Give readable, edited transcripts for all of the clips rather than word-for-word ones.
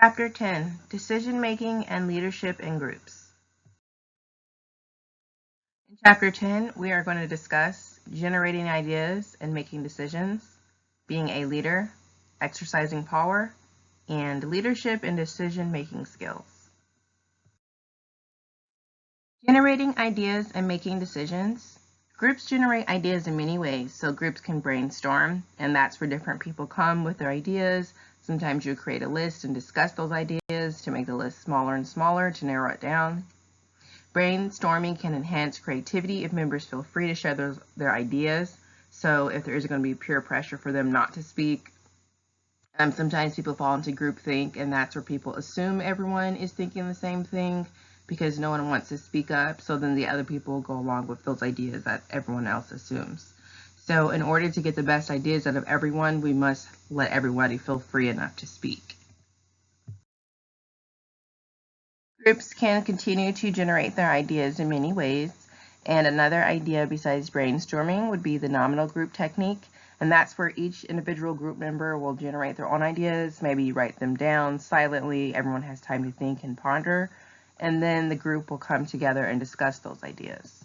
Chapter 10, Decision-Making and Leadership in Groups. In Chapter 10, we are going to discuss generating ideas and making decisions, being a leader, exercising power, and leadership and decision-making skills. Generating ideas and making decisions. Groups generate ideas in many ways, so groups can brainstorm, and that's where different people come with their ideas. Sometimes you create a list and discuss those ideas to make the list smaller and smaller to narrow it down. Brainstorming can enhance creativity if members feel free to share their ideas. So if there is going to be peer pressure for them not to speak, sometimes people fall into groupthink, and that's where people assume everyone is thinking the same thing because no one wants to speak up. So then the other people go along with those ideas that everyone else assumes. So in order to get the best ideas out of everyone, we must let everybody feel free enough to speak. Groups can continue to generate their ideas in many ways, and another idea besides brainstorming would be the nominal group technique, and that's where each individual group member will generate their own ideas, maybe write them down silently, everyone has time to think and ponder, and then the group will come together and discuss those ideas.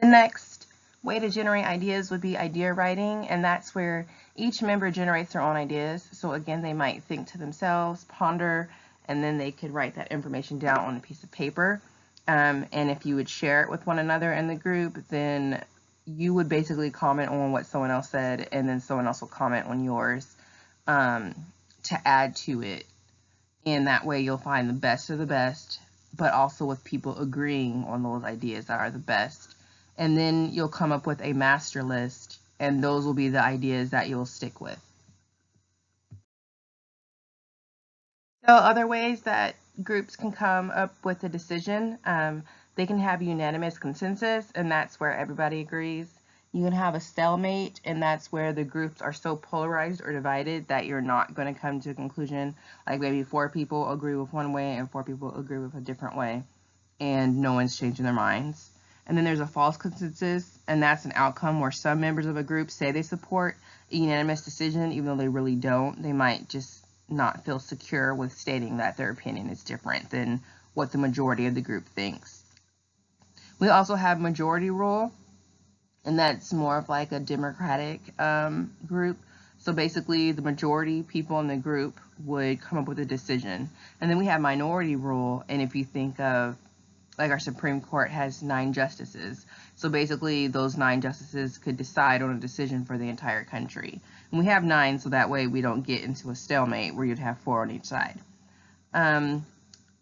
The next way to generate ideas would be idea writing, and that's where each member generates their own ideas. So again, they might think to themselves, ponder, and then they could write that information down on a piece of paper. And if you would share it with one another in the group, then you would basically comment on what someone else said, and then someone else will comment on yours to add to it. And that way you'll find the best of the best, but also with people agreeing on those ideas that are the best. And then you'll come up with a master list, and those will be the ideas that you'll stick with. So other ways that groups can come up with a decision, they can have unanimous consensus, and that's where everybody agrees. You can have a stalemate, and that's where the groups are so polarized or divided that you're not going to come to a conclusion. Like maybe 4 people agree with one way and 4 people agree with a different way, and no one's changing their minds. And then there's a false consensus, and that's an outcome where some members of a group say they support a unanimous decision, even though they really don't. They might just not feel secure with stating that their opinion is different than what the majority of the group thinks. We also have majority rule, and that's more of like a democratic group. So basically, the majority people in the group would come up with a decision. And then we have minority rule, and if you think of like our Supreme Court has 9 justices. So basically those 9 justices could decide on a decision for the entire country. And we have 9 so that way we don't get into a stalemate where you'd have 4 on each side.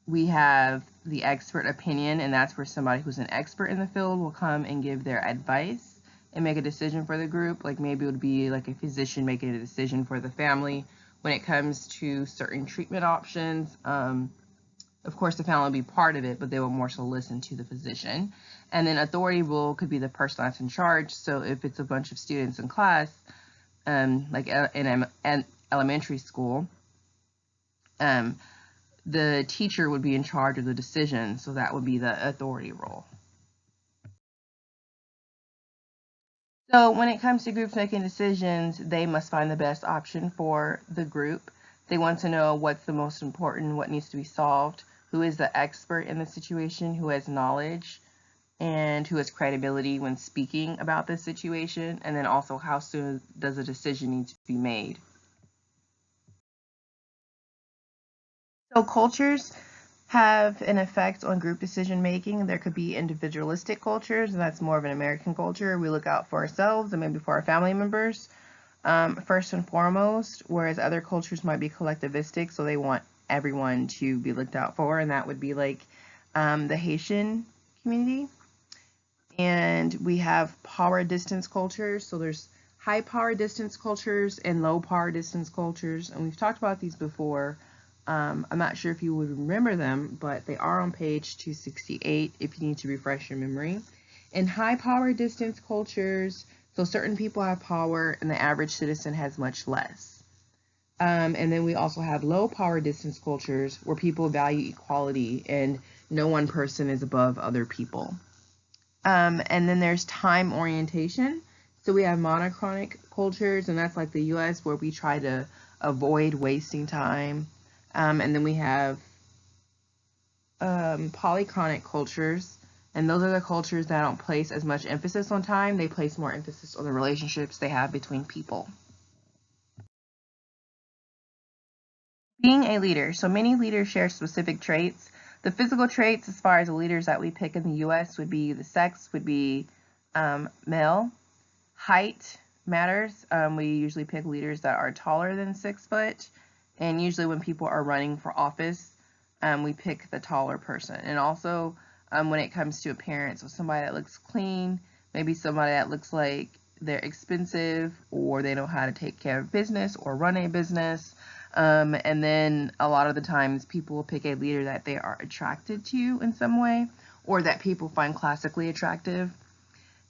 We have the expert opinion, and that's where somebody who's an expert in the field will come and give their advice and make a decision for the group. Like maybe it would be like a physician making a decision for the family when it comes to certain treatment options. Of course, the family will be part of it, but they will more so listen to the physician. And then authority rule could be the person that's in charge. So if it's a bunch of students in class, like in an elementary school, the teacher would be in charge of the decision. So that would be the authority role. So when it comes to groups making decisions, they must find the best option for the group. They want to know what's the most important, what needs to be solved, who is the expert in the situation, who has knowledge, and who has credibility when speaking about this situation, and then also how soon does a decision need to be made. So cultures have an effect on group decision making. There could be individualistic cultures, and that's more of an American culture. We look out for ourselves and maybe for our family members first and foremost, whereas other cultures might be collectivistic, so they want everyone to be looked out for, and that would be like the Haitian community. And we have power distance cultures, so there's high power distance cultures and low power distance cultures, and we've talked about these before. I'm not sure if you would remember them, but they are on page 268 if you need to refresh your memory. In high power distance cultures, so certain people have power and the average citizen has much less. And then we also have low power distance cultures where people value equality and no one person is above other people. And then there's time orientation. So we have monochronic cultures, and that's like the U.S., where we try to avoid wasting time. And then we have polychronic cultures, and those are the cultures that don't place as much emphasis on time. They place more emphasis on the relationships they have between people. Being a leader. So many leaders share specific traits. The physical traits, as far as the leaders that we pick in the U.S., would be the sex would be male. Height matters. We usually pick leaders that are taller than 6 foot, and usually when people are running for office, we pick the taller person. And also, when it comes to appearance, so somebody that looks clean, maybe somebody that looks like they're expensive, or they know how to take care of business or run a business. And then a lot of the times people will pick a leader that they are attracted to in some way, or that people find classically attractive.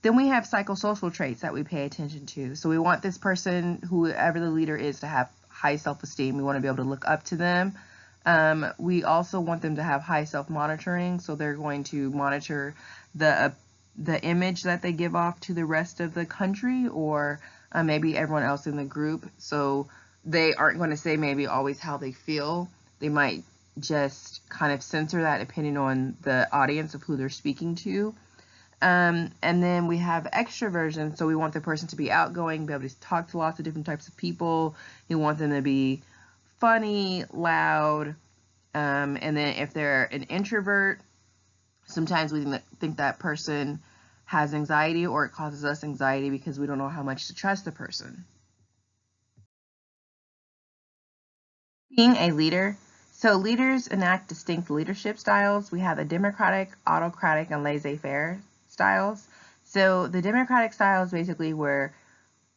Then we have psychosocial traits that we pay attention to. So we want this person, whoever the leader is, to have high self-esteem. We want to be able to look up to them. We also want them to have high self-monitoring. So they're going to monitor the image that they give off to the rest of the country, or maybe everyone else in the group. So they aren't going to say maybe always how they feel. They might just kind of censor that depending on the audience of who they're speaking to. And then we have extroversion. So we want the person to be outgoing, be able to talk to lots of different types of people. We want them to be funny, loud. And then if they're an introvert, sometimes we think that person has anxiety, or it causes us anxiety because we don't know how much to trust the person. Being a leader. So leaders enact distinct leadership styles. We have the democratic, autocratic, and laissez-faire styles. So the democratic style is basically where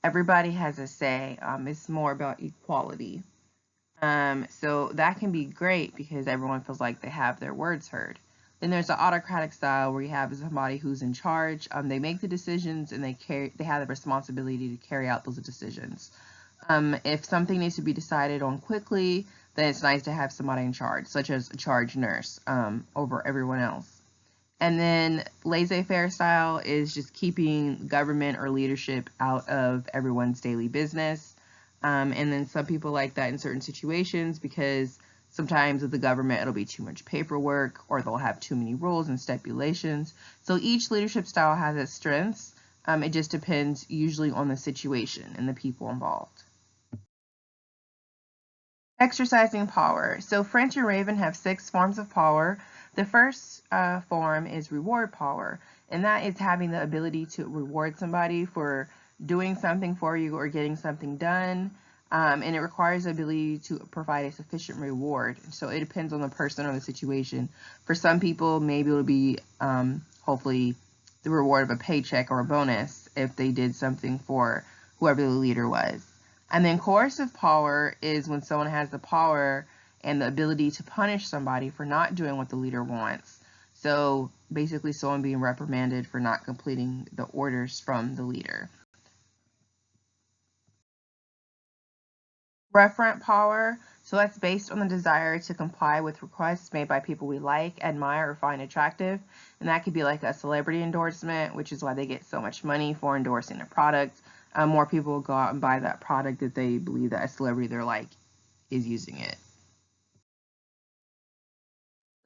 everybody has a say. It's more about equality. So that can be great because everyone feels like they have their words heard. Then there's the autocratic style, where you have somebody who's in charge. They make the decisions, and they have the responsibility to carry out those decisions. If something needs to be decided on quickly, then it's nice to have somebody in charge, such as a charge nurse, over everyone else. And then laissez-faire style is just keeping government or leadership out of everyone's daily business. And then some people like that in certain situations, because sometimes with the government it'll be too much paperwork, or they'll have too many rules and stipulations. So each leadership style has its strengths. It just depends usually on the situation and the people involved. Exercising power. So French and Raven have 6 forms of power. The first form is reward power, and that is having the ability to reward somebody for doing something for you or getting something done. And it requires the ability to provide a sufficient reward. So it depends on the person or the situation. For some people, maybe it'll be hopefully the reward of a paycheck or a bonus if they did something for whoever the leader was. And then coercive power is when someone has the power and the ability to punish somebody for not doing what the leader wants. So basically someone being reprimanded for not completing the orders from the leader. Referent power, so that's based on the desire to comply with requests made by people we like, admire, or find attractive. And that could be like a celebrity endorsement, which is why they get so much money for endorsing a product. More people will go out and buy that product if they believe that a celebrity they're like is using it.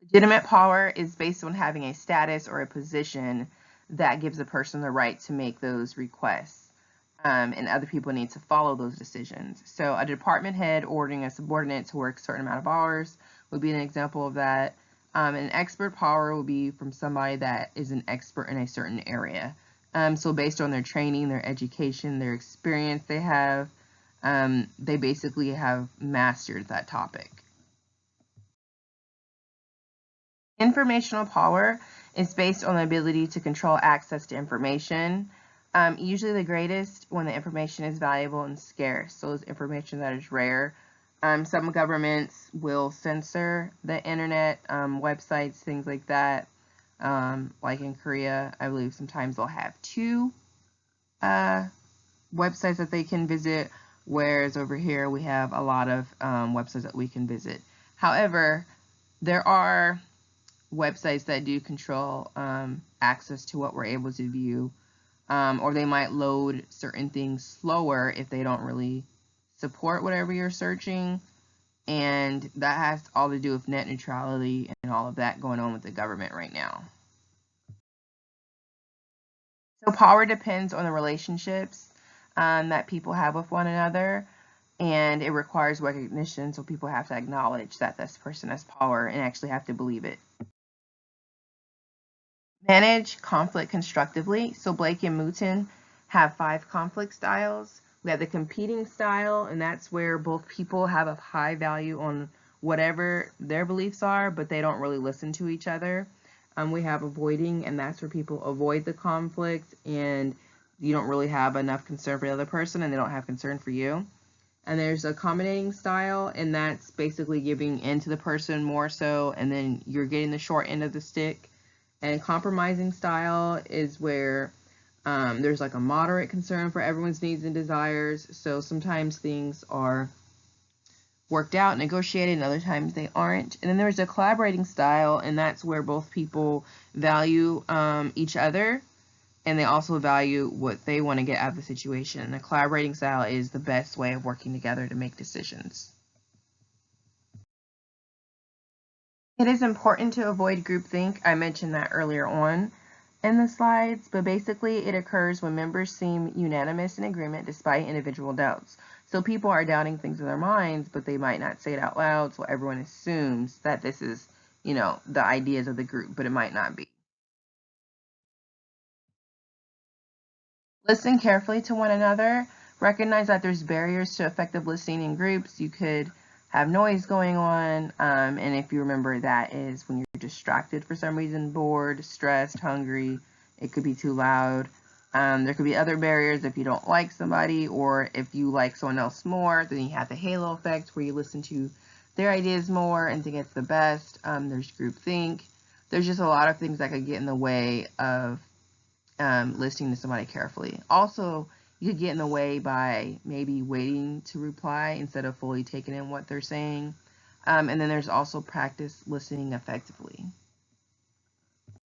Legitimate power is based on having a status or a position that gives a person the right to make those requests. And other people need to follow those decisions. So a department head ordering a subordinate to work a certain amount of hours would be an example of that. An expert power will be from somebody that is an expert in a certain area. So based on their training, their education, their experience they have, they basically have mastered that topic. Informational power is based on the ability to control access to information. Usually the greatest when the information is valuable and scarce. So it's information that is rare. Some governments will censor the internet, websites, things like that. Like in Korea, I believe sometimes they'll have 2 websites that they can visit, whereas over here we have a lot of websites that we can visit. However, there are websites that do control access to what we're able to view. or they might load certain things slower if they don't really support whatever you're searching. And that has all to do with net neutrality and all of that going on with the government right now. So power depends on the relationships that people have with one another, and it requires recognition, so people have to acknowledge that this person has power and actually have to believe it. Manage conflict constructively. So Blake and Mouton have 5 conflict styles. We have the competing style, and that's where both people have a high value on whatever their beliefs are, but they don't really listen to each other. We have avoiding, and that's where people avoid the conflict, and you don't really have enough concern for the other person, and they don't have concern for you. And there's accommodating style, and that's basically giving in to the person more so, and then you're getting the short end of the stick. And compromising style is where there's like a moderate concern for everyone's needs and desires. So sometimes things are worked out, negotiated, and other times they aren't. And then there's a collaborating style, and that's where both people value each other, and they also value what they want to get out of the situation. And the collaborating style is the best way of working together to make decisions. It is important to avoid groupthink. I mentioned that earlier on in the slides, but basically it occurs when members seem unanimous in agreement despite individual doubts. So people are doubting things in their minds, but they might not say it out loud, so everyone assumes that this is, the ideas of the group, but it might not be. Listen carefully to one another. Recognize that there's barriers to effective listening in groups. You could have noise going on, and if you remember, that is when you're distracted for some reason, bored, stressed, hungry. It could be too loud. There could be other barriers if you don't like somebody, or if you like someone else more, then you have the halo effect where you listen to their ideas more and think it's the best. There's groupthink. There's just a lot of things that could get in the way of listening to somebody carefully. Also, you could get in the way by maybe waiting to reply instead of fully taking in what they're saying. And then there's also practice listening effectively.